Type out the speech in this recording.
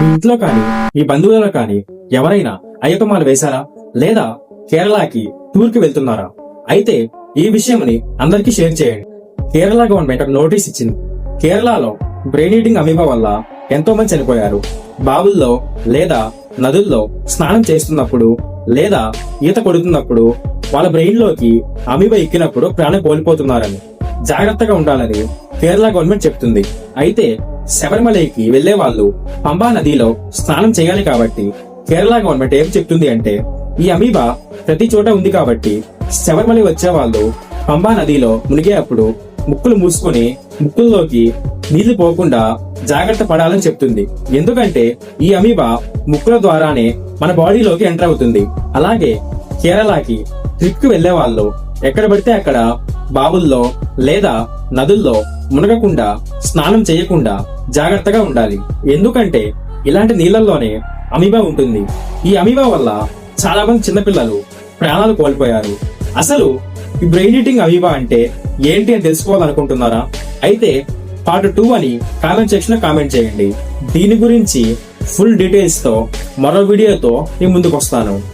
ఇంట్లో కానీ మీ బంధువులలో కానీ ఎవరైనా అయ్యప్పమాల వేశారా లేదా కేరళకి టూర్ కి వెళ్తున్నారా? అయితే ఈ విషయమని అందరికీ షేర్ చేయండి. కేరళ గవర్నమెంట్ ఒక నోటీస్ ఇచ్చింది. కేరళలో బ్రెయిన్ ఈటింగ్ అమీబా వల్ల ఎంతో మంది చనిపోయారు. బావుల్లో లేదా నదుల్లో స్నానం చేస్తున్నప్పుడు లేదా ఈత కొడుతున్నప్పుడు వాళ్ళ బ్రెయిన్ లోకి అమీబా ఎక్కినప్పుడు ప్రాణం కోల్పోతున్నారని, జాగ్రత్తగా ఉండాలని కేరళ గవర్నమెంట్ చెప్తుంది. అయితే శబరిమలైకి వెళ్లే వాళ్ళు పంబా నదిలో స్నానం చేయాలి కాబట్టి కేరళ గవర్నమెంట్ ఏం చెప్తుంది అంటే, ఈ అమీబా ప్రతి చోట ఉంది కాబట్టి శబరిమల వచ్చే వాళ్ళు పంబా నదిలో మునిగేటప్పుడు ముక్కులు మూసుకొని ముక్కుల్లోకి నీళ్లు పోకుండా జాగ్రత్త పడాలని చెప్తుంది. ఎందుకంటే ఈ అమీబా ముక్కుల ద్వారానే మన బాడీలోకి ఎంటర్ అవుతుంది. అలాగే కేరళకి ట్రిప్ కి వెళ్లే వాళ్ళు ఎక్కడ పడితే అక్కడ బావుల్లో లేదా నదుల్లో మునగకుండా స్నానం చేయకుండా జాగ్రత్తగా ఉండాలి. ఎందుకంటే ఇలాంటి నీళ్లలోనే అమీబా ఉంటుంది. ఈ అమీబా వల్ల చాలా మంది చిన్నపిల్లలు ప్రాణాలు కోల్పోయారు. అసలు ఈ బ్రెయిన్ ఈటింగ్ అమీబా అంటే ఏంటి అని తెలుసుకోవాలనుకుంటున్నారా? అయితే పార్ట్ 2 అని కామెంట్ సెక్షన్ లో కామెంట్ చేయండి. దీని గురించి ఫుల్ డీటెయిల్స్ తో మరో వీడియోతో మీ ముందుకు వస్తాను.